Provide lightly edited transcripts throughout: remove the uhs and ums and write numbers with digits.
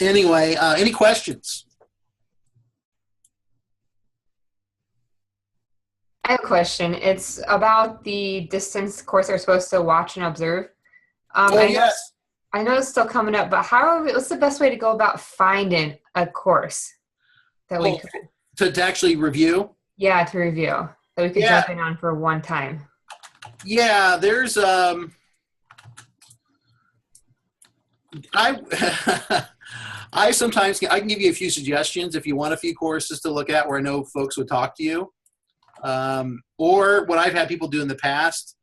Anyway, any questions? I have a question. It's about the distance course they're supposed to watch and observe. Oh, I know yes. I know it's still coming up, but what's the best way to go about finding a course that we Oh, could, to actually review? yeah, to review that we could Yeah. jump in on for one time? Yeah, there's I I sometimes I can give you a few suggestions if you want a few courses to look at where I know folks would talk to you. Or what I've had people do in the past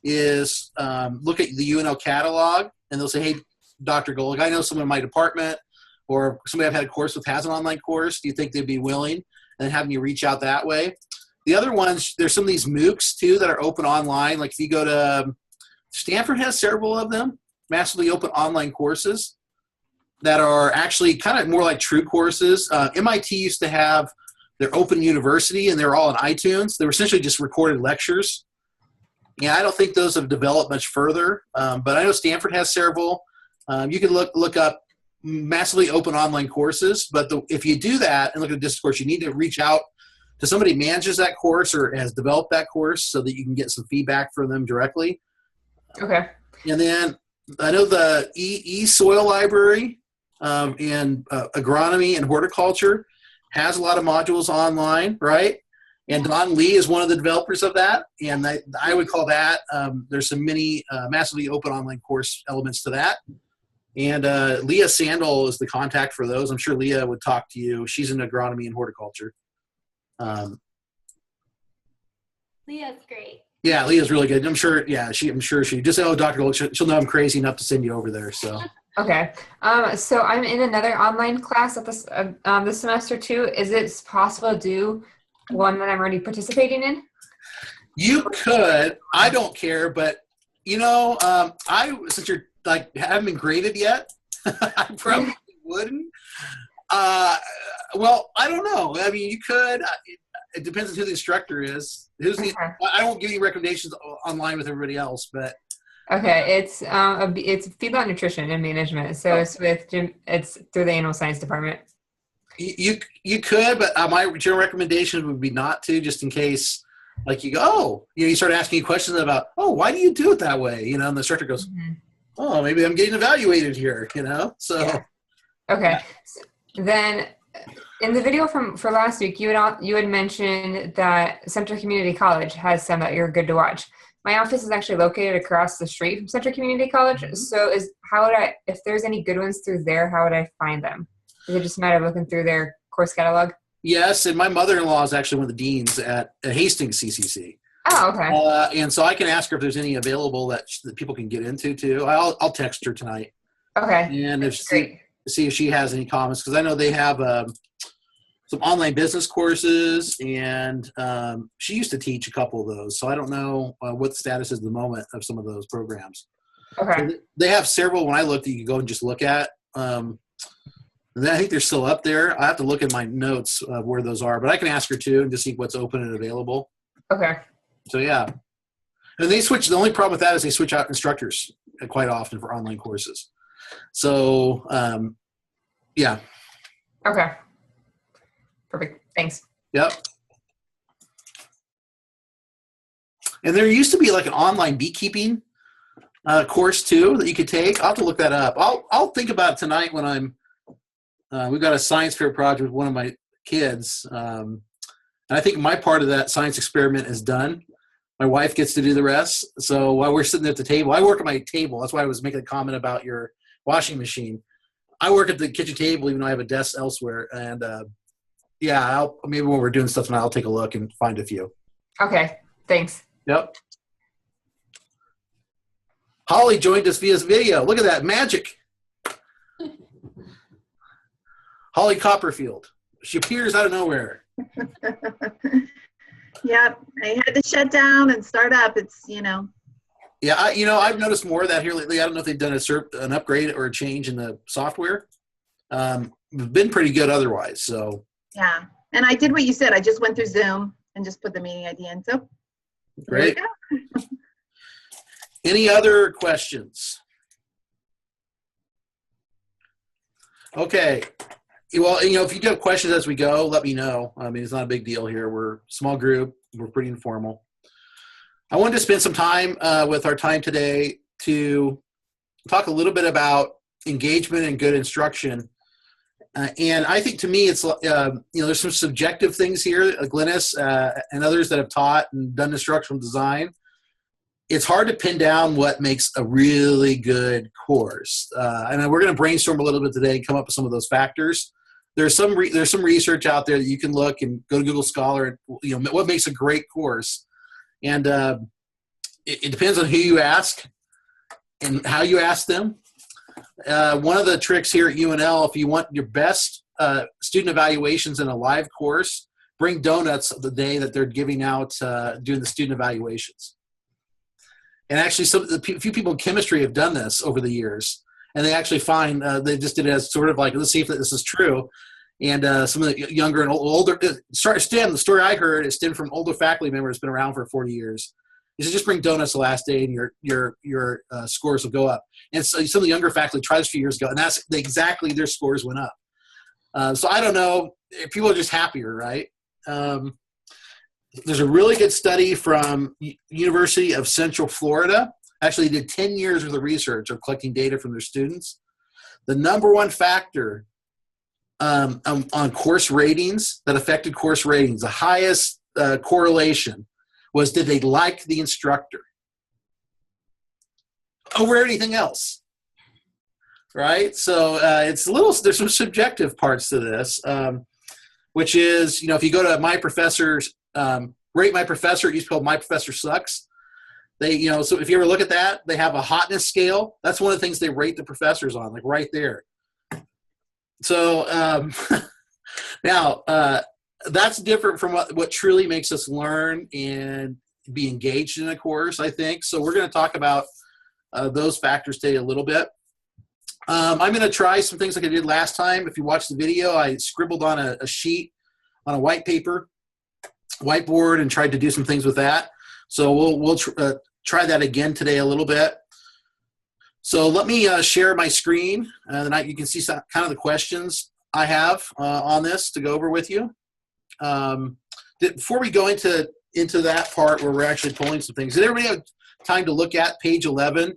is look at the UNO catalog and they'll say, hey, Dr. Golig, I know someone in my department or somebody I've had a course with has an online course. Do you think they'd be willing? And having you reach out that way. The other ones, there's some of these MOOCs too that are open online. Like if you go to Stanford has several of them, massively open online courses that are actually kind of more like true courses. MIT used to have their Open University, and they're all on iTunes. They were essentially just recorded lectures. Yeah, I don't think those have developed much further, but I know Stanford has several. You can look up massively open online courses, but if you do that and look at a distance course, you need to reach out to somebody who manages that course or has developed that course so that you can get some feedback from them directly. Okay. And then I know the e-soil library and agronomy and horticulture has a lot of modules online, right? And Don Lee is one of the developers of that. And I would call that, there's some many massively open online course elements to that. And Leah Sandel is the contact for those. I'm sure Leah would talk to you. She's in agronomy and horticulture. Leah's great. Yeah, Leah's really good. I'm sure she just say, oh, Dr. Gold, she'll know I'm crazy enough to send you over there. So Okay. So I'm in another online class at this semester too. Is it possible to do one that I'm already participating in? you could. I don't care, but since you're like haven't been graded yet, I probably wouldn't. Well, I don't know. I mean, you could. It depends on who the instructor is. I won't give you recommendations online with everybody else, but okay, it's feedlot nutrition and management. So it's with Jim. It's through the animal science department. you could, but my general recommendation would be not to, just in case. Like you go, you start asking questions about, why do you do it that way? And the instructor goes, maybe I'm getting evaluated here. So. Yeah. Okay. So then in the video for last week, you had mentioned that Central Community College has some that you're good to watch. My office is actually located across the street from Central Community College. Mm-hmm. So if there's any good ones through there, how would I find them? Is it just a matter of looking through their course catalog? Yes, and my mother-in-law is actually one of the deans at Hastings CCC. Oh, okay. And so I can ask her if there's any available that people can get into too. I'll text her tonight. Okay. And see if she has any comments, because I know they have some online business courses, and she used to teach a couple of those. So I don't know what the status is at the moment of some of those programs. Okay. So they have several when I looked that you can go and just look at. And then I think they're still up there. I have to look at my notes of where those are, but I can ask her too and just see what's open and available. Okay. So yeah. And they switch. The only problem with that is they switch out instructors quite often for online courses. So yeah. Okay. Perfect. Thanks. Yep. And there used to be like an online beekeeping course too that you could take. I'll have to look that up. I'll think about it tonight when we've got a science fair project with one of my kids. And I think my part of that science experiment is done. My wife gets to do the rest. So while we're sitting at the table, I work at my table. That's why I was making a comment about your washing machine. I work at the kitchen table, even though I have a desk elsewhere. And maybe when we're doing stuff tonight, I'll take a look and find a few. Okay. Thanks. Yep. Holly joined us via video. Look at that magic. Holly Copperfield. She appears out of nowhere. Yep. I had to shut down and start up. It's. Yeah, I've noticed more of that here lately. I don't know if they've done an upgrade or a change in the software. It's been pretty good otherwise. So. Yeah, and I did what you said. I just went through Zoom and just put the meeting ID in. So. Great. Any other questions? Okay. Well, if you do have questions as we go, let me know. I mean, it's not a big deal here. We're a small group. We're pretty informal. I wanted to spend some time with our time today to talk a little bit about engagement and good instruction. And I think to me, it's, there's some subjective things here. Glynis and others that have taught and done instructional design. It's hard to pin down what makes a really good course. And we're going to brainstorm a little bit today and come up with some of those factors. There's some research out there that you can look and go to Google Scholar and, what makes a great course. And it depends on who you ask and how you ask them. One of the tricks here at UNL, if you want your best student evaluations in a live course, bring donuts the day that they're giving out doing the student evaluations. And actually, a few people in chemistry have done this over the years, and they actually find they just did it as sort of like, let's see if this is true. And some of the younger and older, the story I heard, it stemmed from older faculty member that's been around for 40 years. He said, just bring donuts the last day and your scores will go up. And so some of the younger faculty tried this a few years ago, and that's exactly their scores went up. So I don't know, people are just happier, right? There's a really good study from University of Central Florida. Actually did 10 years worth of research of collecting data from their students. The number one factor on course ratings that affected course ratings, the highest correlation was, did they like the instructor over anything else, right? So there's some subjective parts to this, which is, if you go to My Professor's, Rate My Professor, it used to be called My Professor Sucks. They, so if you ever look at that, they have a hotness scale. That's one of the things they rate the professors on, like right there. So now that's different from what truly makes us learn and be engaged in a course, I think. So we're going to talk about those factors today a little bit. I'm going to try some things like I did last time. If you watched the video, I scribbled on a sheet on a whiteboard and tried to do some things with that. So we'll try that again today a little bit. So let me share my screen, and you can see some, kind of the questions I have on this to go over with you. Before we go into that part where we're actually pulling some things, did everybody have time to look at page 11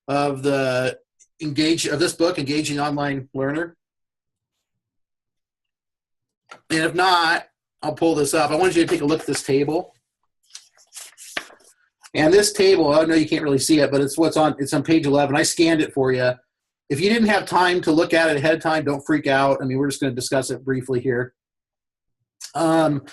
of this book, Engaging Online Learner? And if not, I'll pull this up. I want you to take a look at this table. And this table, I know you can't really see it, but it's on page 11. I scanned it for you. If you didn't have time to look at it ahead of time, don't freak out. I mean, we're just going to discuss it briefly here. One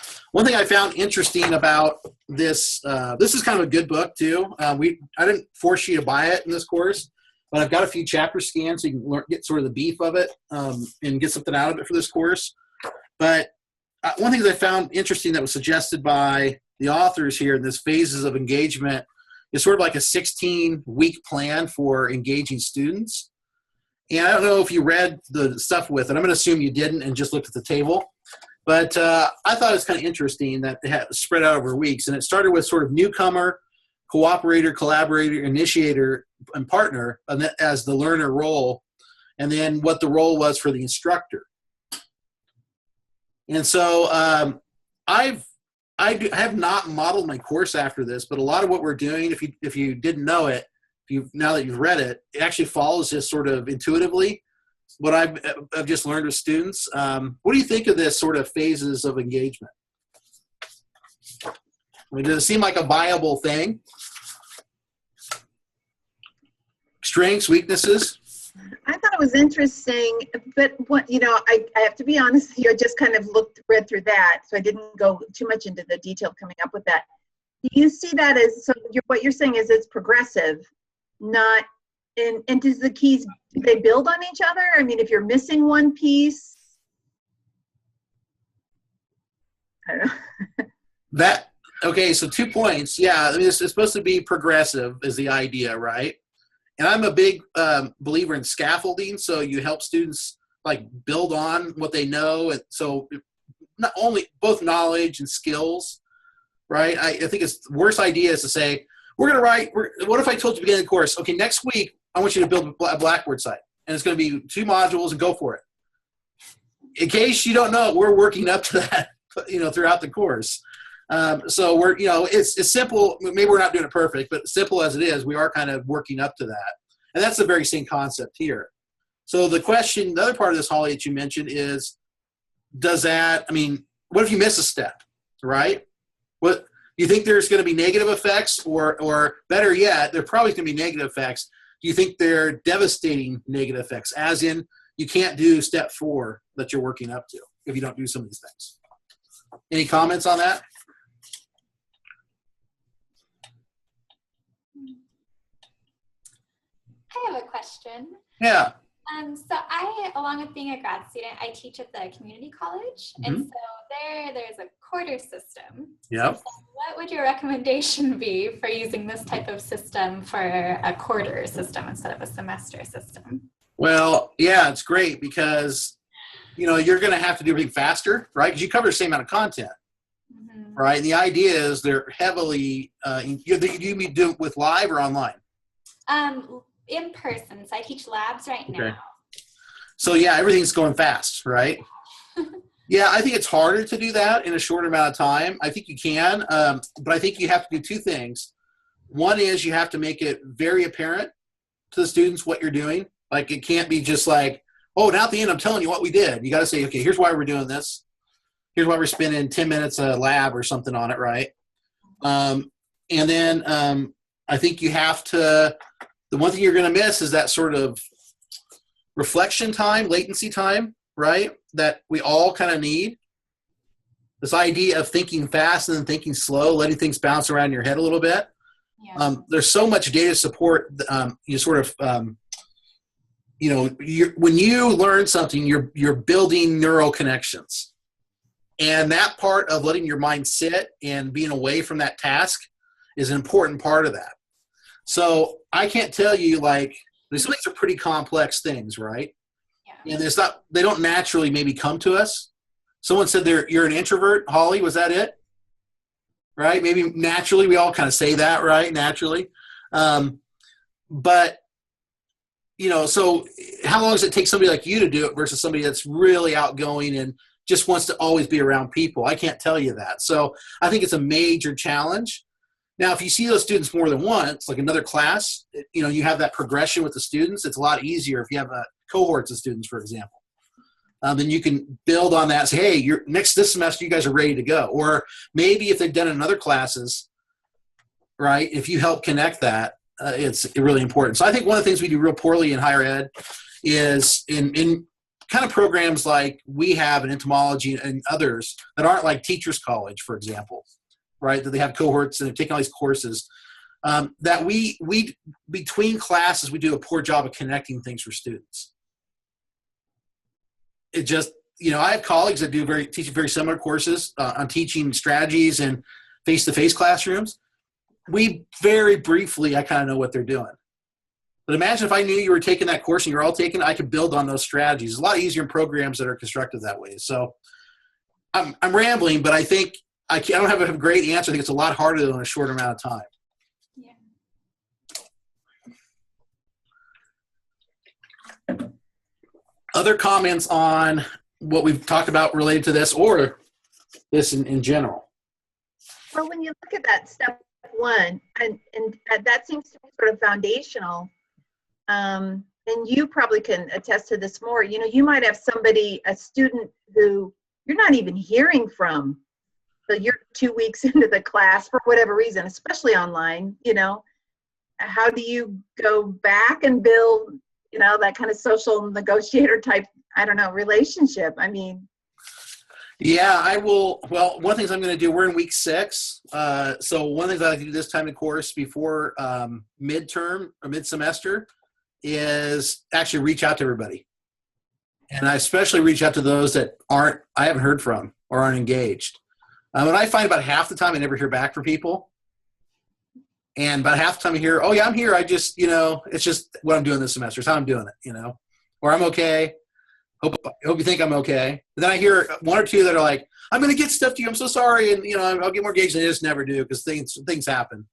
thing I found interesting about this, this is kind of a good book too. I didn't force you to buy it in this course, but I've got a few chapter scans so you can get sort of the beef of it and get something out of it for this course. But one thing that I found interesting that was suggested by the authors here in this phases of engagement is sort of like a 16-week plan for engaging students. And I don't know if you read the stuff with it. I'm going to assume you didn't and just looked at the table. But I thought it was kind of interesting that it had spread out over weeks. And it started with sort of newcomer, cooperator, collaborator, initiator, and partner as the learner role, and then what the role was for the instructor. And so I have not modeled my course after this, but a lot of what we're doing, if you didn't know it, now that you've read it, it actually follows just sort of intuitively what I've just learned with students. What do you think of this sort of phases of engagement? I mean, does it seem like a viable thing? Strengths, weaknesses? I thought it was interesting, but I have to be honest with you, I just kind of read through that, so I didn't go too much into the detail coming up with that. Do you see that as, what you're saying is it's progressive, not, and does the keys, do they build on each other? I mean, if you're missing one piece, I don't know. Okay, so 2 points. Yeah, I mean, it's supposed to be progressive is the idea, right? And I'm a big believer in scaffolding, so you help students like build on what they know, and so not only both knowledge and skills, right? I think it's the worst idea is to say we're going to write. What if I told you at the beginning of the course? Okay, next week I want you to build a Blackboard site, and it's going to be 2 modules, and go for it. in case you don't know, we're working up to that, throughout the course. So we're, it's simple. Maybe we're not doing it perfect, but simple as it is, we are kind of working up to that. And that's the very same concept here. So the other part of this, Holly, that you mentioned is, what if you miss a step, right? What you think there's going to be negative effects, or better yet, there probably going to be negative effects. Do you think they're devastating negative effects, as in you can't do step 4 that you're working up to if you don't do some of these things? Any comments on that? I have a question. Yeah. So I, along with being a grad student, I teach at the community college. And so there's a quarter system. Yep. So what would your recommendation be for using this type of system for a quarter system instead of a semester system? Well, yeah, it's great because, you're going to have to do everything faster, right? Because you cover the same amount of content, right? And the idea is they're heavily, you be doing with live or online? In person. So I teach labs right now. So yeah, everything's going fast, right? Yeah, I think it's harder to do that in a short amount of time. I think you can, but I think you have to do 2 things. One is you have to make it very apparent to the students what you're doing. Like, it can't be just like, oh, now at the end I'm telling you what we did. You got to say, okay, here's why we're doing this. Here's why we're spending 10 minutes a lab or something on it, right? And then I think you have to, the one thing you're going to miss is that sort of reflection time, latency time, right? That we all kind of need. This idea of thinking fast and then thinking slow, letting things bounce around in your head a little bit. Yeah. There's so much data support. When you learn something, you're building neural connections. And that part of letting your mind sit and being away from that task is an important part of that. So I can't tell you, these things are pretty complex things, right? Yeah. And they don't naturally maybe come to us. Someone said you're an introvert. Holly, was that it? Right? Maybe naturally, we all kind of say that, right? Naturally. But, so how long does it take somebody like you to do it versus somebody that's really outgoing and just wants to always be around people? I can't tell you that. So I think it's a major challenge. Now, if you see those students more than once, like another class, you have that progression with the students. It's a lot easier if you have cohorts of students, for example. Then you can build on that. Say, hey, this semester you guys are ready to go. Or maybe if they've done in other classes, right, if you help connect that, it's really important. So I think one of the things we do real poorly in higher ed is in kind of programs like we have in entomology and others that aren't like Teachers College, for example. Right, that they have cohorts and they're taking all these courses, that we between classes, we do a poor job of connecting things for students. It just, I have colleagues that teach very similar courses on teaching strategies and face-to-face classrooms. Very briefly, I kind of know what they're doing. But imagine if I knew you were taking that course and you're all taking it, I could build on those strategies. It's a lot easier in programs that are constructed that way. So I'm rambling, but I think I don't have a great answer. I think it's a lot harder than a short amount of time. Yeah. Other comments on what we've talked about related to this, or this in general? Well, when you look at that step 1, and that seems to be sort of foundational, and you probably can attest to this more. You might have a student who you're not even hearing from. So you're 2 weeks into the class for whatever reason, especially online, how do you go back and build, that kind of social negotiator type, relationship? Yeah, I will. Well, one of the things I'm going to do, we're in week 6. So one of the things I like to do this time of course before midterm or mid-semester is actually reach out to everybody. And I especially reach out to those that I haven't heard from or aren't engaged. And I find about half the time I never hear back from people. And about half the time I hear, oh yeah, I'm here. I just, it's just what I'm doing this semester. It's how I'm doing it, or I'm okay. Hope you think I'm okay. But then I hear 1 or 2 that are like, I'm going to get stuff to you. I'm so sorry. And, I'll get more engaged. And they just never do because things happen.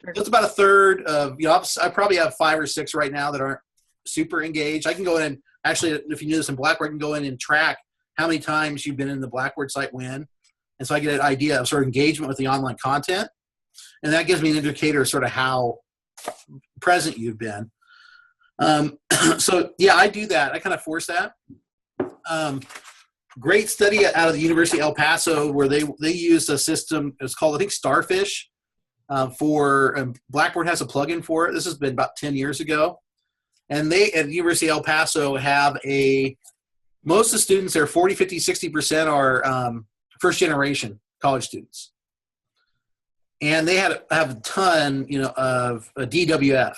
Sure. So it's about a third of, I probably have 5 or 6 right now that aren't super engaged. I can go in and actually, if you knew this in Blackboard, I can go in and track how many times you've been in the Blackboard site when. And so I get an idea of sort of engagement with the online content. And that gives me an indicator of sort of how present you've been. So yeah, I do that. I kind of force that. Great study out of the University of El Paso where they use a system, it's called, I think, Starfish. Blackboard has a plugin for it. This has been about 10 years ago. And they, at the University of El Paso, have most of the students there, 40, 50, 60% are first generation college students. And they have a ton, of DWF,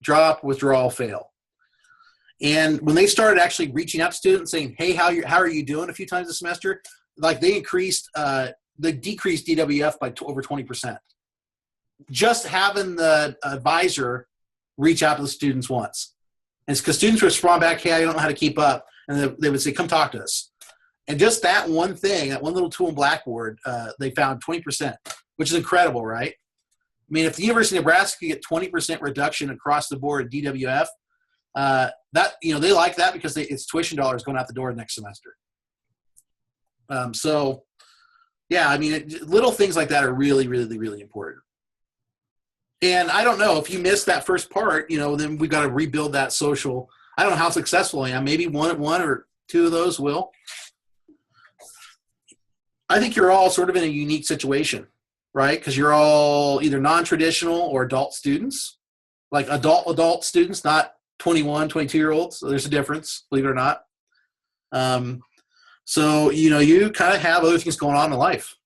drop, withdrawal, fail. And when they started actually reaching out to students saying, hey, how are you doing a few times a semester, like they decreased DWF by over 20%. Just having the advisor reach out to the students once. And it's because students respond back, hey, I don't know how to keep up. And they would say, come talk to us. And just that one thing, that one little tool in Blackboard, they found 20%, which is incredible, right? I mean, if the University of Nebraska could get 20% reduction across the board in DWF, they like that because it's tuition dollars going out the door next semester. So, yeah, I mean, little things like that are really, really, really important. And I don't know, if you missed that first part, then we got to rebuild that social. I don't know how successful I am. Maybe one or two of those will. I think you're all sort of in a unique situation, right? Because you're all either non-traditional or adult students, like adult students, not 21, 22-year-olds. So there's a difference, believe it or not. So, you kind of have other things going on in life.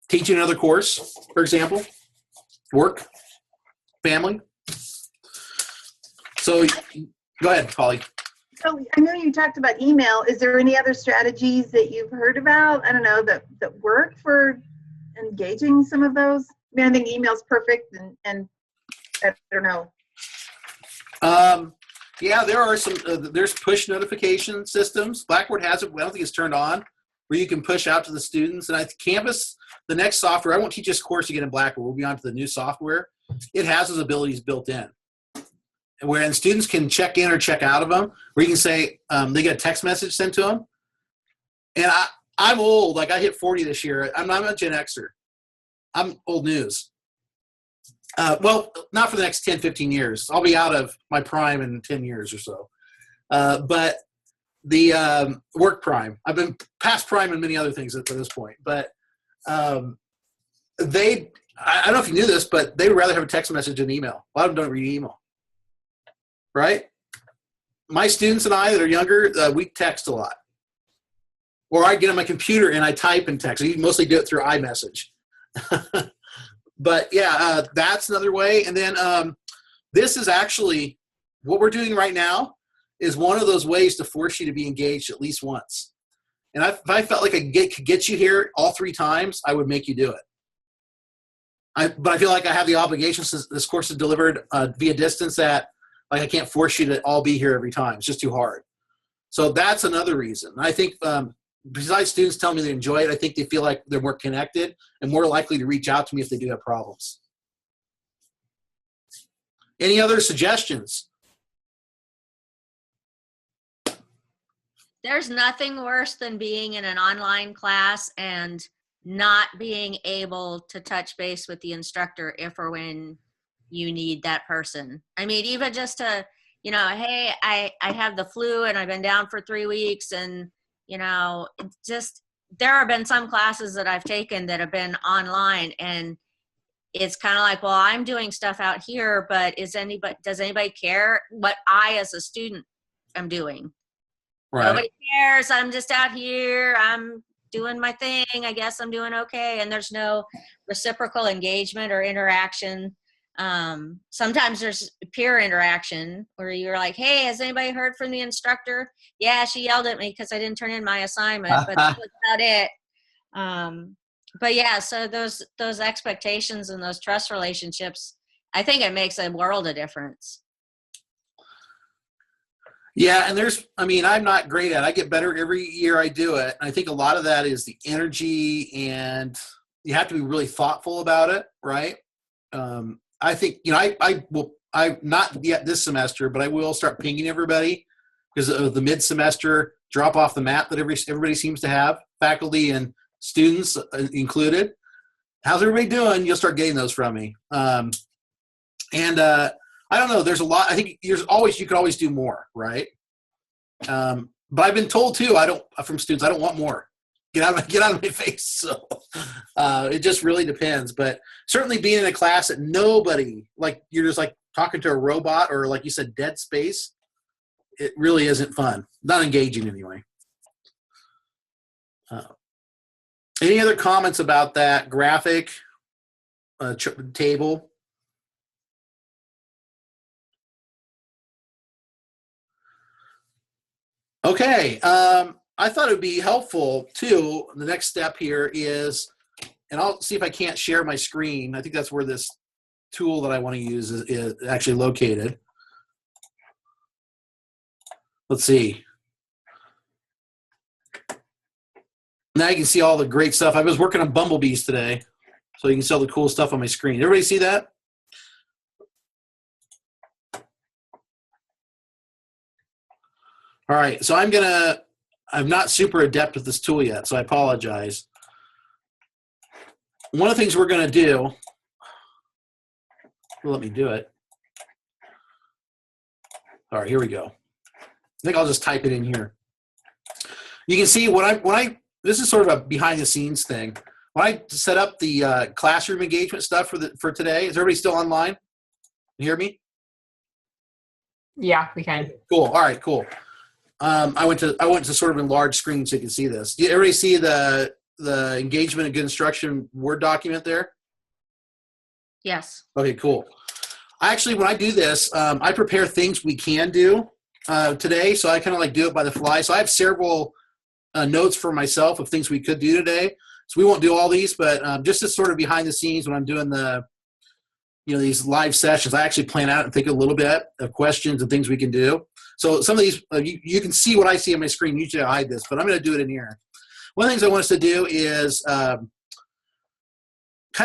Teaching another course, for example, work, family. So go ahead, Polly. So I know you talked about email. Is there any other strategies that you've heard about, I don't know, that work for engaging some of those? I mean, I think email's perfect and I don't know. Yeah, there are some, there's push notification systems. Blackboard has it, I don't think it's turned on, where you can push out to the students. And Canvas, the next software, I won't teach this course again in Blackboard, we'll be on to the new software. It has those abilities built in. Where students can check in or check out of them, where you can say they get a text message sent to them. And I'm old, like I hit 40 this year. I'm a Gen Xer. I'm old news. Well, not for the next 10, 15 years. I'll be out of my prime in 10 years or so. But the work prime, I've been past prime and many other things at this point. But I don't know if you knew this, but they would rather have a text message than email. A lot of them don't read email. Right? My students and I that are younger, we text a lot. Or I get on my computer and I type and text. I mostly do it through iMessage. But yeah, that's another way. And then this is actually, what we're doing right now is one of those ways to force you to be engaged at least once. And if I felt like I could get you here all 3 times, I would make you do it. But I feel like I have the obligation, since this course is delivered via distance, that I can't force you to all be here every time. It's just too hard. So that's another reason. I think besides students telling me they enjoy it, I think they feel like they're more connected and more likely to reach out to me if they do have problems. Any other suggestions? There's nothing worse than being in an online class and not being able to touch base with the instructor if or when you need that person. I mean, even just to, hey, I have the flu and I've been down for 3 weeks, and, just, there have been some classes that I've taken that have been online, and it's kind of like, well, I'm doing stuff out here, but does anybody care what I as a student am doing? Right. Nobody cares. I'm just out here. I'm doing my thing. I guess I'm doing okay. And there's no reciprocal engagement or interaction. Sometimes there's peer interaction where you're like, hey, has anybody heard from the instructor? Yeah, she yelled at me because I didn't turn in my assignment, but that's about it. But yeah, so those expectations and those trust relationships, I think it makes a world of difference. Yeah, and I'm not great at it. I get better every year I do it. And I think a lot of that is the energy, and you have to be really thoughtful about it, right? I think, I will not yet this semester, but I will start pinging everybody because of the mid-semester drop off the mat that everybody seems to have, faculty and students included. How's everybody doing? You'll start getting those from me. I don't know. There's a lot. I think you could always do more, right? But I've been told too, from students, I don't want more. Get out of my face. So it just really depends. But certainly being in a class that nobody, like you're just like talking to a robot or like you said, dead space, it really isn't fun. Not engaging anyway. Any other comments about that graphic table? Okay, I thought it would be helpful too. The next step here is, and I'll see if I can't share my screen. I think that's where this tool that I want to use is actually located. Let's see. Now you can see all the great stuff. I was working on bumblebees today, so you can see all the cool stuff on my screen. Everybody see that? All right, so I'm not super adept with this tool yet, so I apologize. One of the things we're gonna do, let me do it. All right, here we go. I think I'll just type it in here. You can see this is sort of a behind the scenes thing. When I set up the classroom engagement stuff for today, is everybody still online? You hear me? Yeah, we can. Cool. All right, cool. I went to sort of enlarge screen so you can see this. Did everybody see the engagement and good instruction Word document there? Yes. Okay, cool. Actually, when I do this, I prepare things we can do today, so I kind of like do it by the fly. So I have several notes for myself of things we could do today. So we won't do all these, but just as sort of behind the scenes when I'm doing these live sessions, I actually plan out and think a little bit of questions and things we can do. So some of these, you can see what I see on my screen. Usually I hide this, but I'm going to do it in here. One of the things I want us to do is kind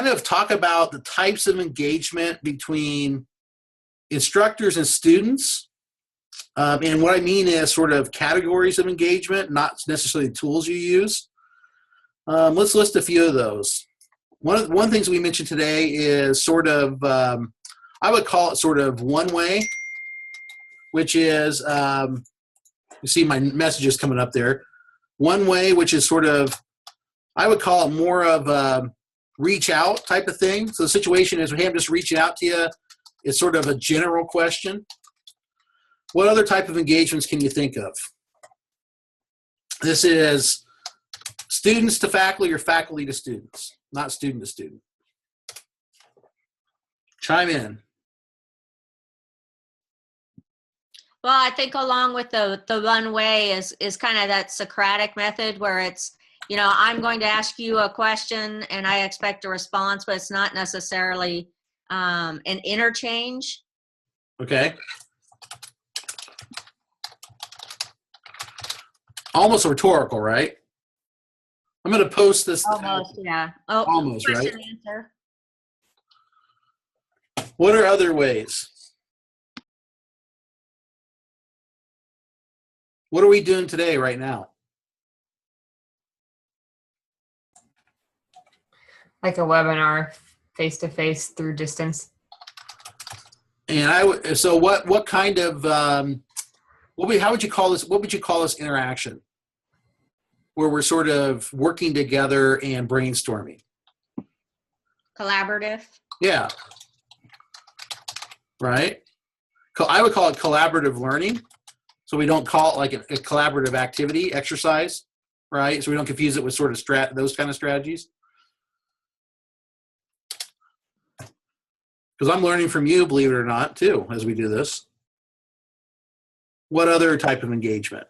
of talk about the types of engagement between instructors and students. And what I mean is sort of categories of engagement, not necessarily tools you use. Let's list a few of those. One of the things we mentioned today is sort of, I would call it sort of one way, which is, you see my messages coming up there. One way, which is sort of, I would call it more of a reach out type of thing. So the situation is, hey, I'm just reaching out to you. It's sort of a general question. What other type of engagements can you think of? This is students to faculty or faculty to students, not student to student. Chime in. Well, I think along with the one way is kind of that Socratic method where it's, I'm going to ask you a question and I expect a response, but it's not necessarily an interchange. Okay. Almost rhetorical, right? I'm going to post this. Almost, yeah. Oh, almost, right? Answer. What are other ways? What are we doing today, right now? Like a webinar, face-to-face through distance. And so what kind of, how would you call this? What would you call this interaction? Where we're sort of working together and brainstorming. Collaborative. Yeah. Right? I would call it collaborative learning. So we don't call it like a collaborative activity, exercise, right? So we don't confuse it with sort of those kind of strategies. Because I'm learning from you, believe it or not, too, as we do this. What other type of engagement?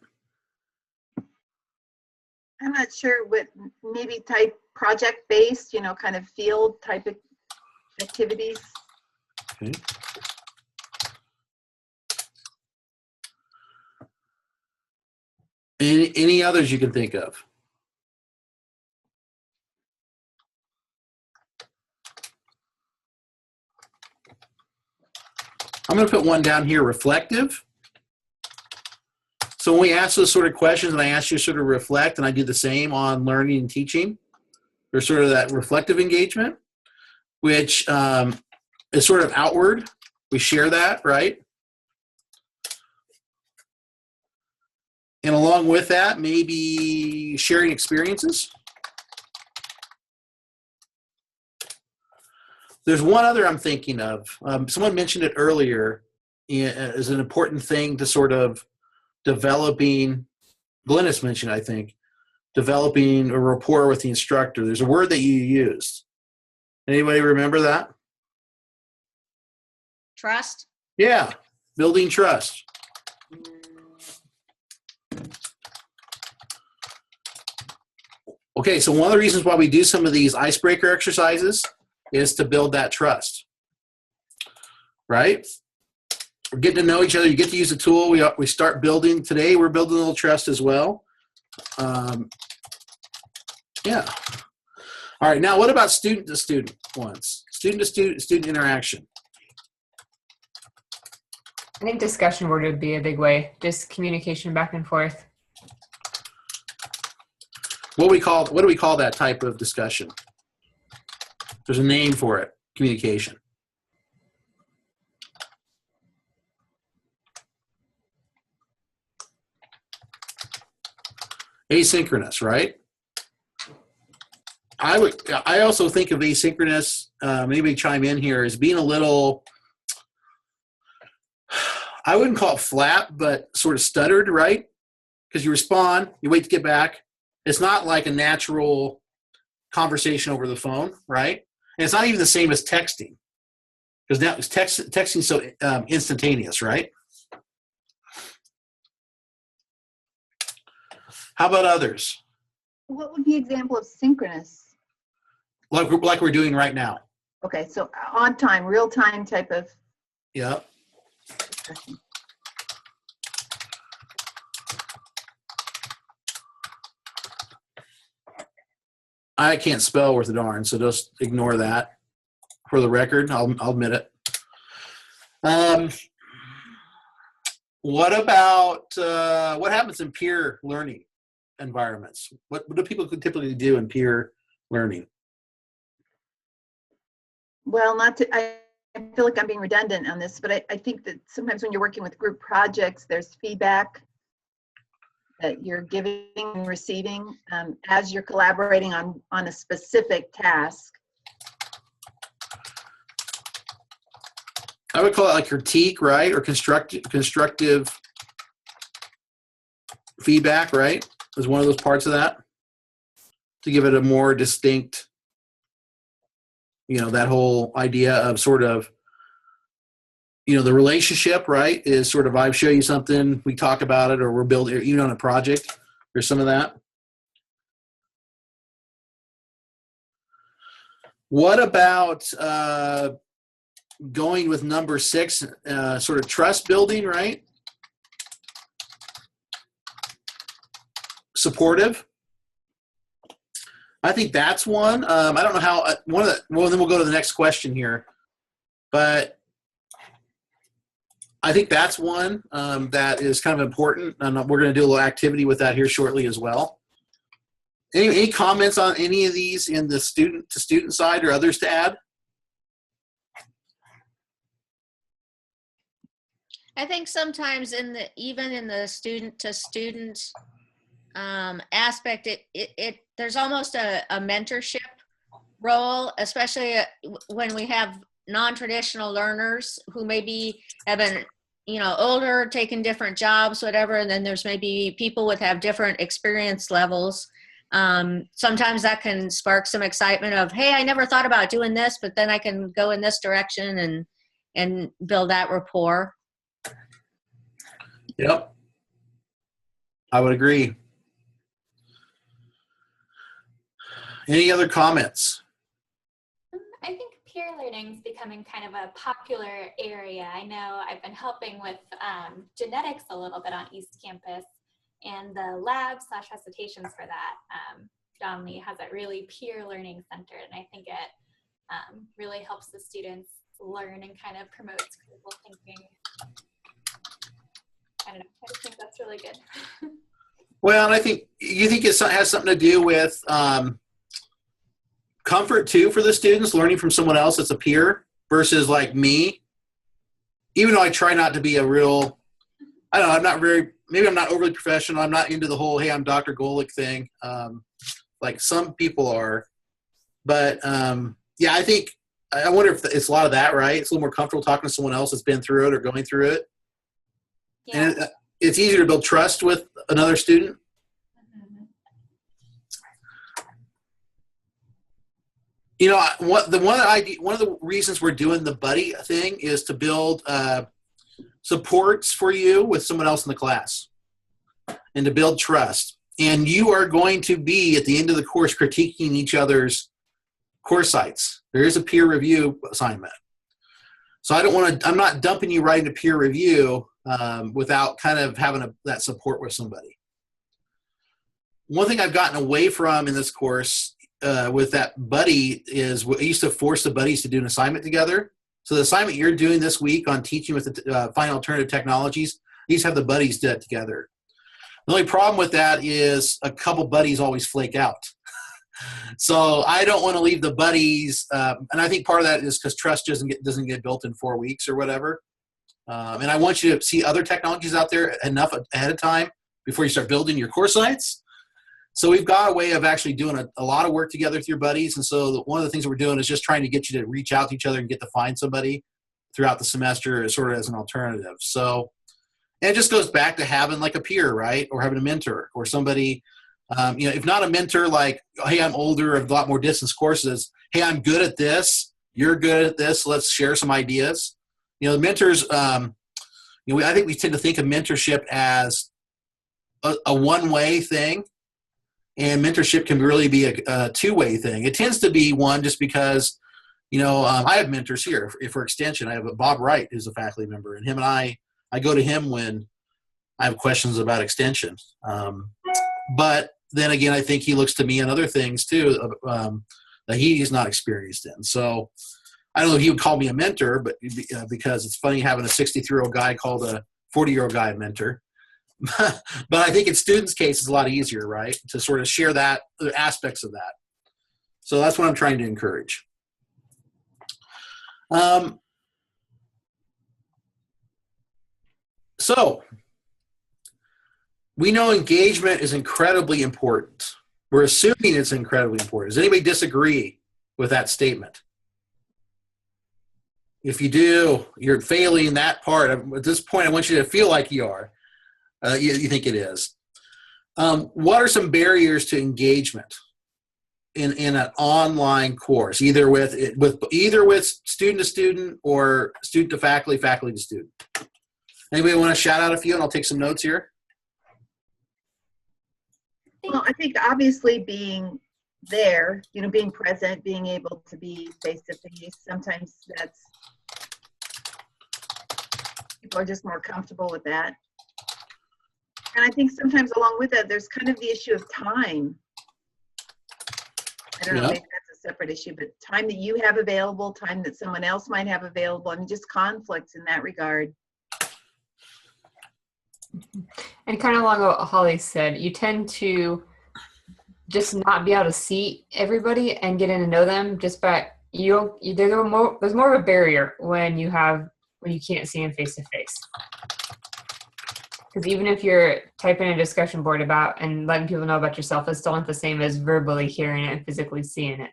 I'm not sure what, maybe type project-based, kind of field type of activities. Okay. Any others you can think of? I'm going to put one down here, reflective. So when we ask those sort of questions and I ask you to sort of reflect, and I do the same on learning and teaching, there's sort of that reflective engagement, which is sort of outward. We share that, right? And along with that, maybe sharing experiences. There's one other I'm thinking of. Someone mentioned it earlier as an important thing to sort of developing, Glennis mentioned, I think, developing a rapport with the instructor. There's a word that you used. Anybody remember that? Trust. Yeah, building trust. Okay, so one of the reasons why we do some of these icebreaker exercises is to build that trust, right? We're getting to know each other. You get to use the tool. We start building. Today, we're building a little trust as well. Yeah. All right, now what about student-to-student ones? Student-to-student interaction. I think discussion board would be a big way, just communication back and forth. What do we call that type of discussion? There's a name for it, communication. Asynchronous, right? I also think of asynchronous, maybe chime in here, as being a little, I wouldn't call it flat, but sort of stuttered, right? Because you respond, you wait to get back. It's not like a natural conversation over the phone, right? And it's not even the same as texting, because now texting so instantaneous, right? How about others? What would be an example of synchronous? Like we're doing right now. Okay, so on time, real time type of Yeah. discussion. I can't spell worth a darn, so just ignore that. For the record, I'll admit it. What about what happens in peer learning environments? What do people typically do in peer learning? Well, I feel like I'm being redundant on this, but I think that sometimes when you're working with group projects, there's feedback that you're giving and receiving as you're collaborating on a specific task. I would call it like critique, right? Or constructive feedback, right? Is one of those parts of that, to give it a more distinct, that whole idea of sort of, the relationship, right, is sort of, I show you something, we talk about it, or we're building, even on a project, there's some of that. What about going with number 6, sort of trust building, right? Supportive. I think that's one. I don't know how, well, then we'll go to the next question here. But I think that's one that is kind of important. And we're going to do a little activity with that here shortly as well. Any comments on any of these in the student-to-student side, or others to add? I think sometimes even in the student-to-student aspect, there's almost a mentorship role, especially when we have non-traditional learners who maybe have been, older, taken different jobs, whatever, and then there's maybe people have different experience levels. Sometimes that can spark some excitement of, hey, I never thought about doing this, but then I can go in this direction and build that rapport. Yep. I would agree. Any other comments? I think peer learning is becoming kind of a popular area. I know I've been helping with genetics a little bit on East Campus, and the lab/recitations for that predominantly has a really peer learning center, and I think it really helps the students learn and kind of promotes critical thinking. I don't know. I just think that's really good. Well, and I think you think it has something to do with comfort too for the students, learning from someone else that's a peer versus like me. Even though I try not to be a real, I don't know, I'm not very, maybe I'm not overly professional. I'm not into the whole, hey, I'm Dr. Golick thing, like some people are. But yeah, I think, I wonder if it's a lot of that, right? It's a little more comfortable talking to someone else that's been through it or going through it. Yeah. And it's easier to build trust with another student. Mhm. You know, one of the reasons we're doing the buddy thing is to build supports for you with someone else in the class and to build trust. And you are going to be, at the end of the course, critiquing each other's course sites. There is a peer review assignment. So I'm not dumping you right into peer review without kind of having that support with somebody. One thing I've gotten away from in this course with that buddy is I used to force the buddies to do an assignment together. So the assignment you're doing this week on teaching with the Finding Alternative Technologies, these have the buddies do it together. The only problem with that is a couple buddies always flake out. So I don't want to leave the buddies, and I think part of that is because trust doesn't get built in 4 weeks or whatever. And I want you to see other technologies out there enough ahead of time before you start building your course sites. So we've got a way of actually doing a lot of work together with your buddies. And so one of the things that we're doing is just trying to get you to reach out to each other and get to find somebody throughout the semester sort of as an alternative. So, and it just goes back to having like a peer, right? Or having a mentor or somebody, you know, if not a mentor, like, hey, I'm older, I've a lot more distance courses. Hey, I'm good at this. You're good at this. Let's share some ideas. You know, the mentors, you know, I think we tend to think of mentorship as a one-way thing. And mentorship can really be a two-way thing. It tends to be one just because, you know, I have mentors here for Extension. I have Bob Wright, who's a faculty member, and him and I go to him when I have questions about Extension. But then again, I think he looks to me and other things too that he's not experienced in. So I don't know if he would call me a mentor, but because it's funny having a 63-year-old guy called a 40-year-old guy a mentor. But I think in students' case, it's a lot easier, right, to sort of share that, the aspects of that. So that's what I'm trying to encourage. So we know engagement is incredibly important. We're assuming it's incredibly important. Does anybody disagree with that statement? If you do, you're failing that part. At this point, I want you to feel like you are. You think it is. What are some barriers to engagement in an online course, either with student to student or student to faculty, faculty to student? Anybody want to shout out a few, and I'll take some notes here. Well, I think obviously being there, you know, being present, being able to be face to face, sometimes people are just more comfortable with that. And I think sometimes along with that, there's kind of the issue of time. I don't know, maybe that's a separate issue, but time that you have available, time that someone else might have available, and just conflicts in that regard. And kind of along what Holly said, you tend to just not be able to see everybody and get in to know them just by there's more of a barrier when you can't see them face to face. Because even if you're typing a discussion board about and letting people know about yourself, it's still not the same as verbally hearing it and physically seeing it.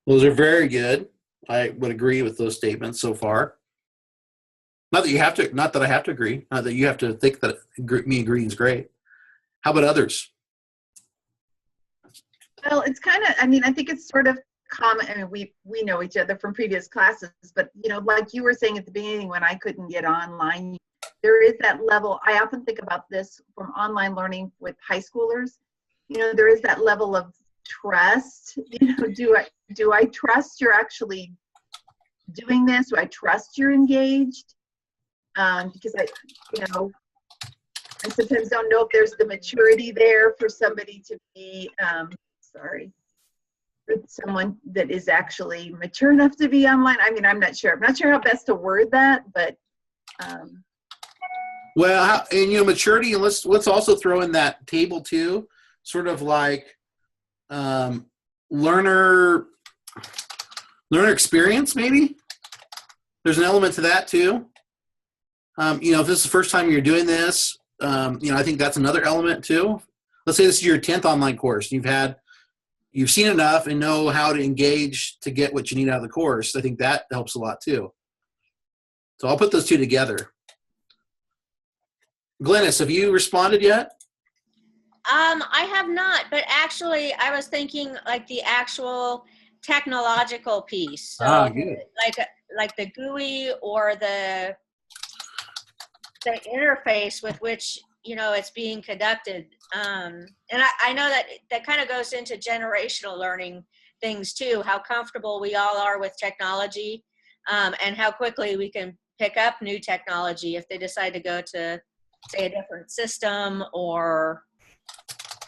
Those are very good. I would agree with those statements so far. Not that I have to agree. Not that you have to think that me agreeing is great. How about others? Well, it's kind of, I mean, I think it's sort of common. I mean, we know each other from previous classes, but, you know, like you were saying at the beginning, when I couldn't get online, there is that level. I often think about this from online learning with high schoolers. You know, there is that level of trust. You know, do I trust you're actually doing this? Do I trust you're engaged? Because I sometimes don't know if there's the maturity there for somebody to be, for someone that is actually mature enough to be online. I mean, I'm not sure. I'm not sure how best to word that, but Well, and maturity, and let's also throw in that table too, sort of like learner experience. Maybe there's an element to that too. If this is the first time you're doing this, I think that's another element too. Let's say this is your 10th online course. You've seen enough and know how to engage to get what you need out of the course. I think that helps a lot too. So I'll put those two together. Glennis, have you responded yet? I have not, but actually I was thinking like the actual technological piece. So Good. like the GUI or the interface with which, it's being conducted. And I know that kind of goes into generational learning things too, how comfortable we all are with technology, and how quickly we can pick up new technology if they decide to go to, say, a different system or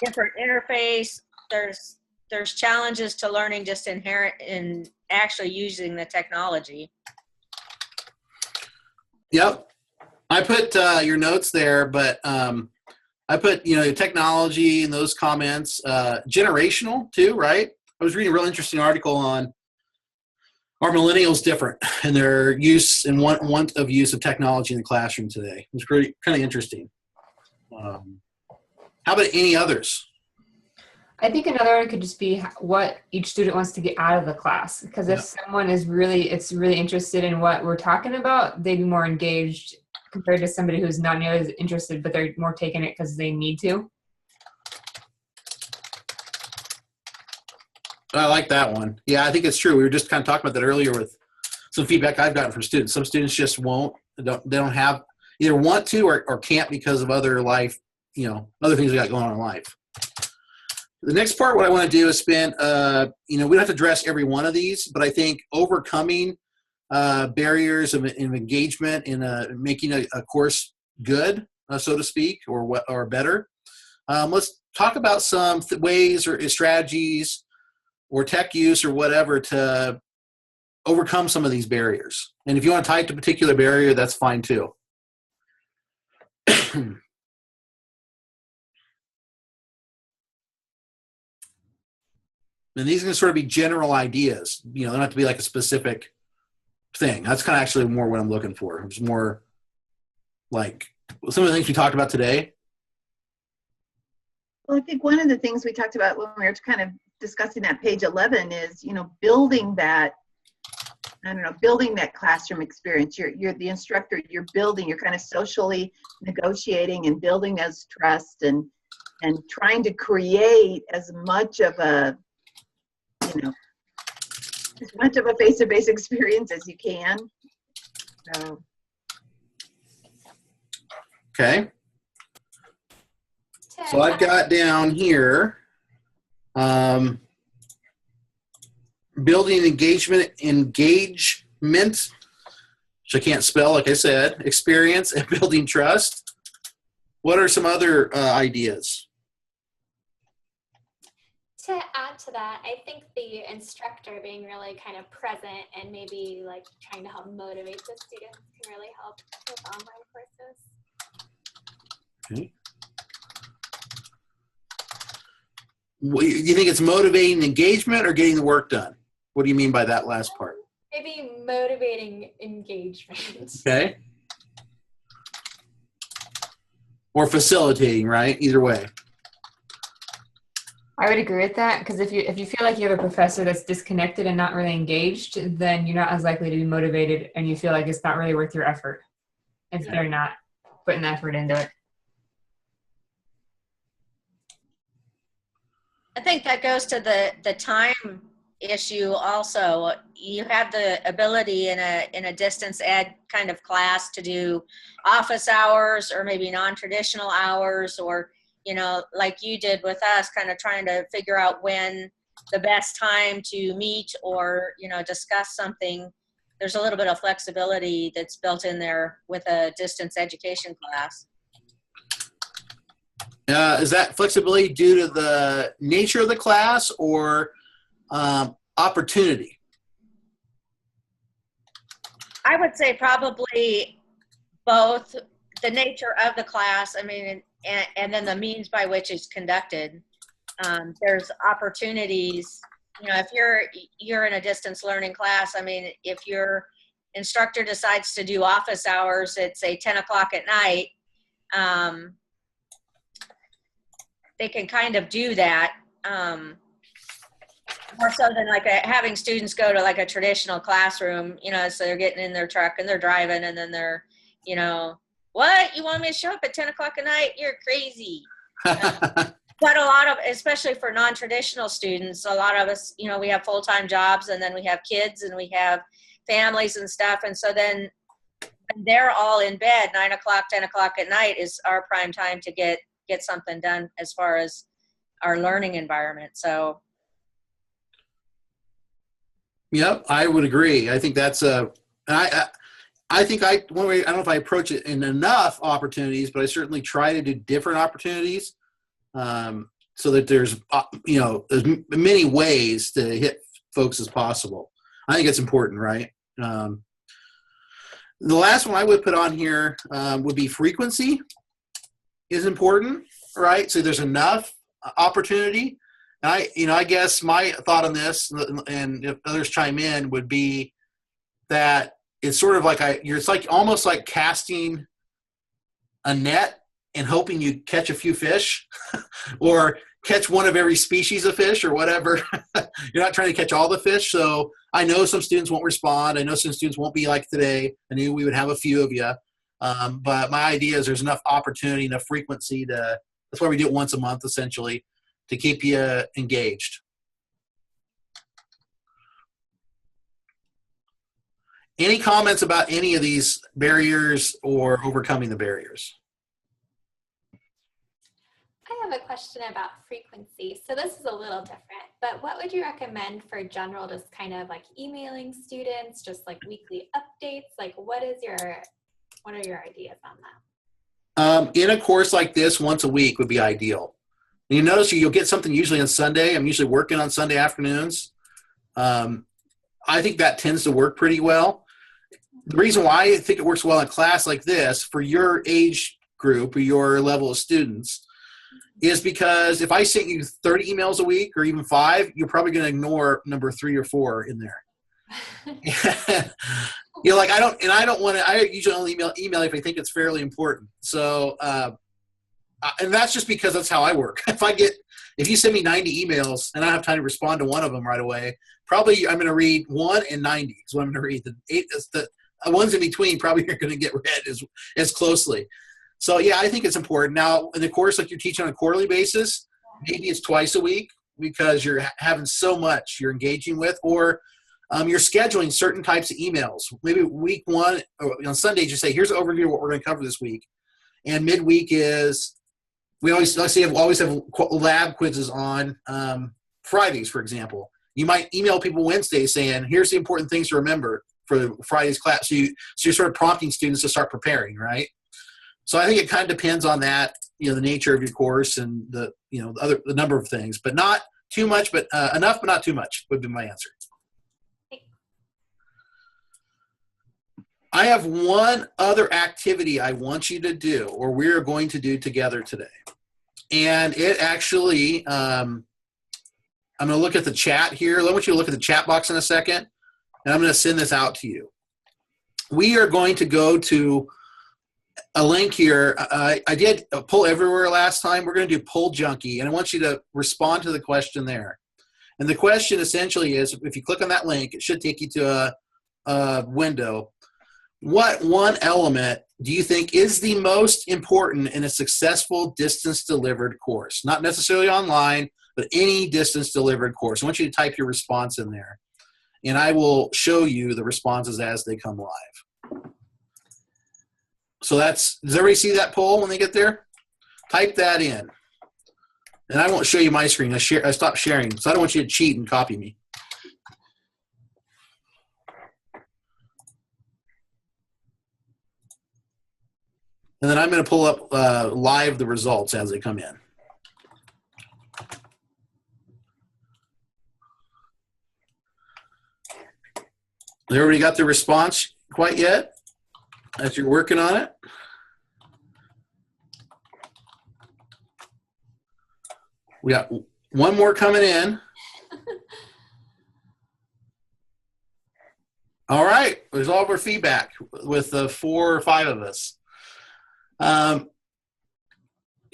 different interface. There's challenges to learning just inherent in actually using the technology. Yep. I put your notes there, but I put, technology and those comments, generational too, right? I was reading a real interesting article on are millennials different in their use and want of use of technology in the classroom today. It was pretty kind of interesting. How about any others? I think another one could just be what each student wants to get out of the class. Because if someone is really interested in what we're talking about, they'd be more engaged compared to somebody who's not nearly as interested, but they're more taking it because they need to. I like that one. Yeah, I think it's true. We were just kind of talking about that earlier with some feedback I've gotten from students. Some students just won't. They don't have either want to or can't because of other life, other things they got going on in life. The next part, what I want to do is spend, we don't have to address every one of these, but I think overcoming barriers of engagement in making a course good, so to speak, or better. Let's talk about some ways or strategies or tech use or whatever to overcome some of these barriers. And if you want to tie it to a particular barrier, that's fine too. And these can sort of be general ideas. They don't have to be like a specific thing. That's kind of actually more what I'm looking for. It's more like some of the things we talked about today. Well, I think one of the things we talked about when we were kind of discussing that page 11 is, building that classroom experience. You're the instructor, you're kind of socially negotiating and building those trust and trying to create as much of a face-to-face experience as you can. Okay. So I've got down here, building engagement, which I can't spell, like I said, experience, and building trust. What are some other ideas? To add to that, I think the instructor being really kind of present and maybe like trying to help motivate the students can really help with online courses. Okay. Do you think it's motivating engagement or getting the work done? What do you mean by that last part? Maybe motivating engagement. Okay. Or facilitating, right? Either way. I would agree with that, because if you feel like you have a professor that's disconnected and not really engaged, then you're not as likely to be motivated, and you feel like it's not really worth your effort if they're not putting the effort into it. I think that goes to the time issue also. You have the ability in a distance ed kind of class to do office hours or maybe non-traditional hours, or like you did with us, kind of trying to figure out when the best time to meet or discuss something. There's a little bit of flexibility that's built in there with a distance education class. Is that flexibility due to the nature of the class or opportunity? I would say probably both. the nature of the class, I mean, and then the means by which it's conducted. There's opportunities, you know, if you're in a distance learning class, I mean, if your instructor decides to do office hours at say 10 o'clock at night, they can kind of do that. More so than like having students go to like a traditional classroom, you know, so they're getting in their truck and they're driving and then they're, you know, what, you want me to show up at 10 o'clock at night? You're crazy. But a lot of, especially for non-traditional students, a lot of us, you know, we have full-time jobs and then we have kids and we have families and stuff. And so then they're all in bed, 9 o'clock, 10 o'clock at night is our prime time to get something done as far as our learning environment. So. Yep, I would agree. I think that's I think one way, I don't know if I approach it in enough opportunities, but I certainly try to do different opportunities so that there's, you know, as many ways to hit folks as possible. I think it's important, right? The last one I would put on here would be frequency is important, right? So there's enough opportunity. And I guess my thought on this, and if others chime in, would be that it's sort of like it's like almost like casting a net and hoping you catch a few fish or catch one of every species of fish or whatever. You're not trying to catch all the fish. So I know some students won't respond. I know some students won't be like today. I knew we would have a few of you. But my idea is there's enough opportunity, enough frequency that's why we do it once a month, essentially, to keep you engaged. Any comments about any of these barriers or overcoming the barriers? I have a question about frequency. So this is a little different, but what would you recommend for general, just kind of like emailing students, just like weekly updates? Like what are your ideas on that? In a course like this, once a week would be ideal. And you notice you'll get something usually on Sunday. I'm usually working on Sunday afternoons. I think that tends to work pretty well. The reason why I think it works well in a class like this for your age group or your level of students is because if I sent you 30 emails a week or even 5, you're probably going to ignore number 3 or 4 in there. You're like, I usually only email if I think it's fairly important. So, and that's just because that's how I work. If you send me 90 emails and I don't have time to respond to one of them right away, probably I'm going to read 1 and 90 is what I'm going to read. The ones in between probably aren't going to get read as closely. So yeah, I think it's important. Now, in the course, like you're teaching on a quarterly basis, maybe it's twice a week because you're having so much you're engaging with, or you're scheduling certain types of emails. Maybe week 1, or on Sundays, you say, here's an overview of what we're going to cover this week. And midweek is, we always have lab quizzes on Fridays, for example. You might email people Wednesday saying, here's the important things to remember for Friday's class. So you're sort of prompting students to start preparing, right? So I think it kind of depends on that, the nature of your course and the number of things, but not too much, but enough, but not too much would be my answer. I have one other activity I want you to do, or we're going to do together today. And it actually, I'm going to look at the chat here. I want you to look at the chat box in a second, and I'm going to send this out to you. We are going to go to a link here. I did a Poll Everywhere last time. We're going to do Poll Junkie, and I want you to respond to the question there. And the question essentially is, if you click on that link, it should take you to a window. What one element do you think is the most important in a successful distance-delivered course? Not necessarily online, but any distance-delivered course. I want you to type your response in there, and I will show you the responses as they come live. So does everybody see that poll when they get there? Type that in. And I won't show you my screen. I stopped sharing, so I don't want you to cheat and copy me. And then I'm going to pull up live the results as they come in. Everybody got their response quite yet as you're working on it? We got one more coming in. All right, there's all of our feedback with the 4 or 5 of us.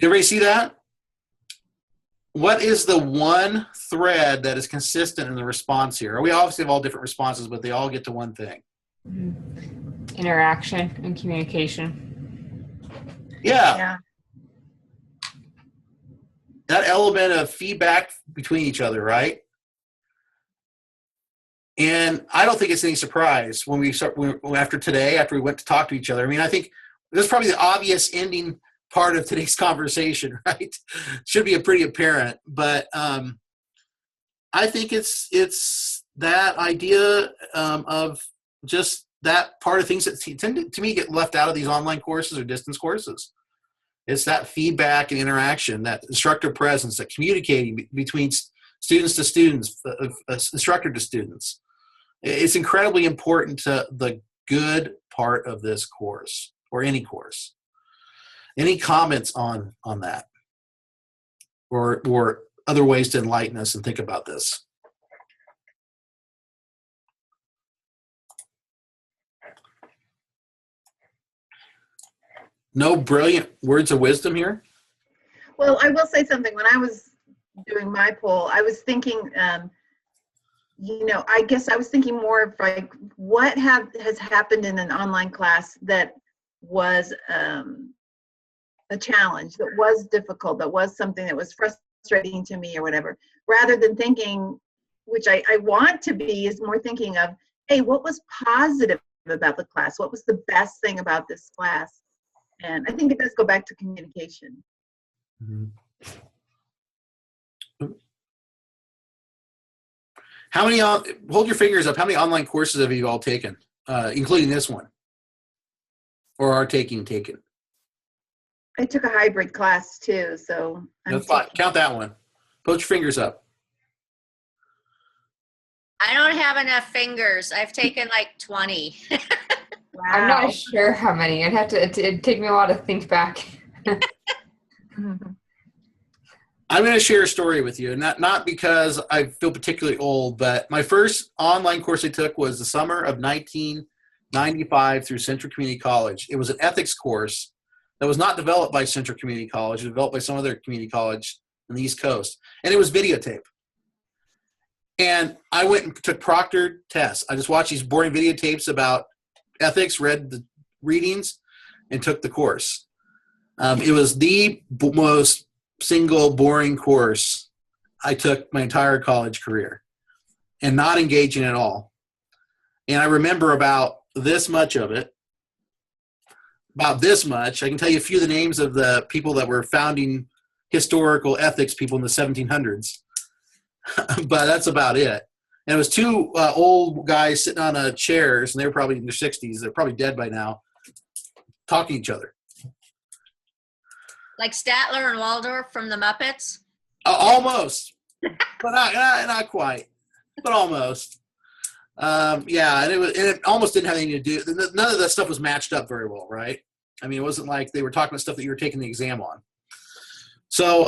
Everybody see that? What is the one thread that is consistent in the response here? We obviously have all different responses, but they all get to one thing. Interaction and communication. Yeah. That element of feedback between each other, right? And I don't think it's any surprise when after today, after we went to talk to each other. I mean, I think this is probably the obvious ending part of today's conversation, right? Should be pretty apparent, but I think it's that idea of just that part of things that tend to me get left out of these online courses or distance courses. It's that feedback and interaction, that instructor presence, that communicating between students to students, instructor to students. It's incredibly important to the good part of this course or any course. Any comments on that or other ways to enlighten us and think about this? No brilliant words of wisdom here? Well, I will say something. When I was doing my poll, I was thinking, I guess I was thinking more of like, what has happened in an online class that was a challenge, that was difficult, that was something that was frustrating to me or whatever, rather than thinking, which I want to be, is more thinking of, hey, what was positive about the class? What was the best thing about this class? And I think it does go back to communication. Mm-hmm. How many, hold your fingers up, how many online courses have you all taken, including this one? Or are taken? I took a hybrid class too, so. That's fine. Count that one. Put your fingers up. I don't have enough fingers. I've taken like 20. Wow. I'm not sure how many. It'd take me a while to think back. I'm going to share a story with you, not because I feel particularly old, but my first online course I took was the summer of 1995 through Central Community College. It was an ethics course that was not developed by Central Community College. It was developed by some other community college on the East Coast, and it was videotape. And I went and took proctored tests. I just watched these boring videotapes about ethics, read the readings, and took the course. It was the most single boring course I took my entire college career, and not engaging at all. And I remember about this much of it. About this much. I can tell you a few of the names of the people that were founding historical ethics people in the 1700s. But that's about it. And it was 2 old guys sitting on chairs, and they were probably in their 60s. They're probably dead by now, talking to each other. Like Statler and Waldorf from the Muppets? Almost. But not quite. But almost. Yeah, and it almost didn't have anything to do. None of that stuff was matched up very well, right? I mean, it wasn't like they were talking about stuff that you were taking the exam on. So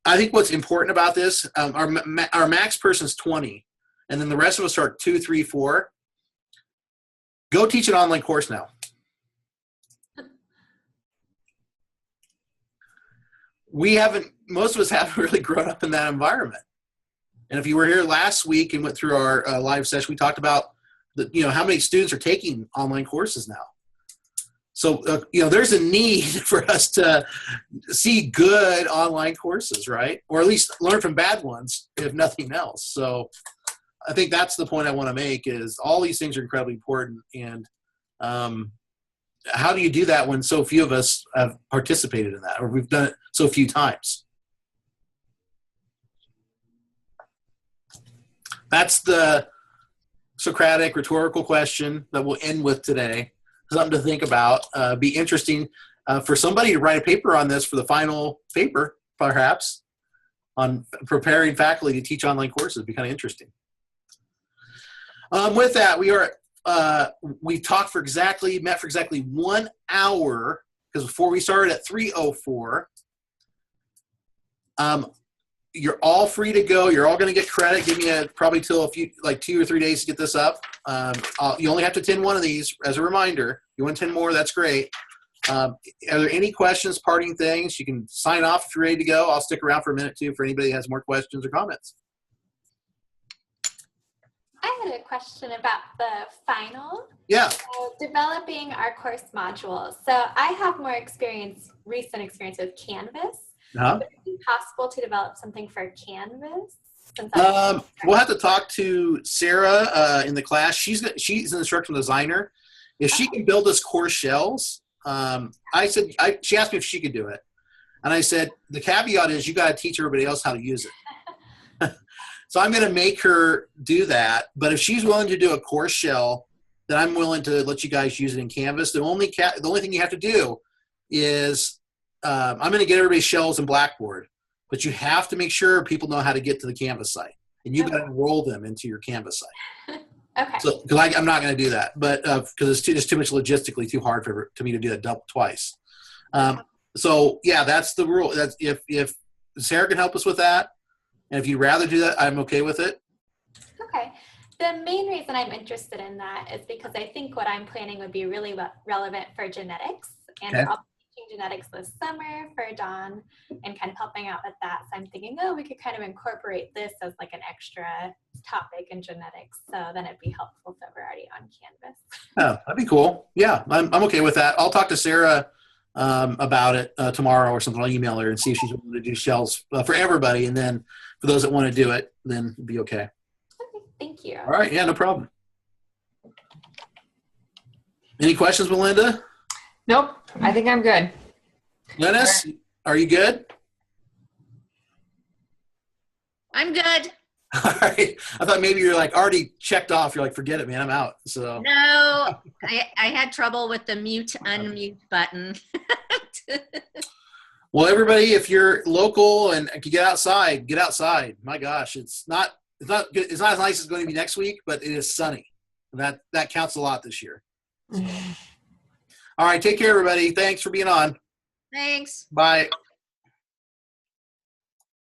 I think what's important about this, our max person is 20, and then the rest of us are 2, 3, 4. Go teach an online course now. Most of us haven't really grown up in that environment. And if you were here last week and went through our live session, we talked about how many students are taking online courses now. So, there's a need for us to see good online courses, right? Or at least learn from bad ones, if nothing else. So I think that's the point I want to make, is all these things are incredibly important. And how do you do that when so few of us have participated in that, or we've done it so few times? That's the Socratic rhetorical question that we'll end with today. Something to think about. Be interesting for somebody to write a paper on this for the final paper, perhaps, on preparing faculty to teach online courses. Be kind of interesting. With that, we met for exactly 1 hour, because before we started at 3:04. you're all free to go. You're all going to get credit. Give me probably till a few, like 2 or 3 days to get this up. You only have to attend one of these as a reminder. You want to attend more, that's great. Are there any questions, parting things? You can sign off if you're ready to go. I'll stick around for a minute too for anybody that has more questions or comments. I had a question about the final. Yeah. So developing our course modules. So I have more recent experience with Canvas. Uh-huh. Would it be possible to develop something for Canvas? We'll have to talk to Sarah in the class. She's an instructional designer. If she can build us course shells, she asked me if she could do it. And I said, the caveat is you got to teach everybody else how to use it. So I'm going to make her do that. But if she's willing to do a course shell, then I'm willing to let you guys use it in Canvas. The only thing you have to do is I'm going to get everybody's shells in Blackboard. But you have to make sure people know how to get to the Canvas site. And you've got to enroll them into your Canvas site. Okay. So, because I'm not going to do that, but because it's too much logistically too hard for me to do that twice. So yeah, that's the rule. That's if Sarah can help us with that, and if you'd rather do that, I'm okay with it. Okay. The main reason I'm interested in that is because I think what I'm planning would be really relevant for genetics, and Okay. I'll be teaching genetics this summer for Dawn and kind of helping out with that. So I'm thinking, we could kind of incorporate this as like an extra topic in genetics. So then it'd be helpful if we're already on Canvas. Oh, that'd be cool. Yeah, I'm okay with that. I'll talk to Sarah about it tomorrow or something. I'll email her and see if she's willing to do shells for everybody, and then for those that want to do it, then it'll be okay. Okay, thank you. All right. Yeah, no problem. Any questions, Melinda? Nope. I think I'm good. Dennis, are you good? I'm good. All right. I thought maybe you're like already checked off. You're like, forget it, man. I'm out. So No, I had trouble with the mute unmute button. well, everybody, if you're local and can get outside, get outside. My gosh, it's not good. It's not as nice as it's going to be next week, but it is sunny. And that counts a lot this year. All right. Take care, everybody. Thanks for being on. Thanks. Bye.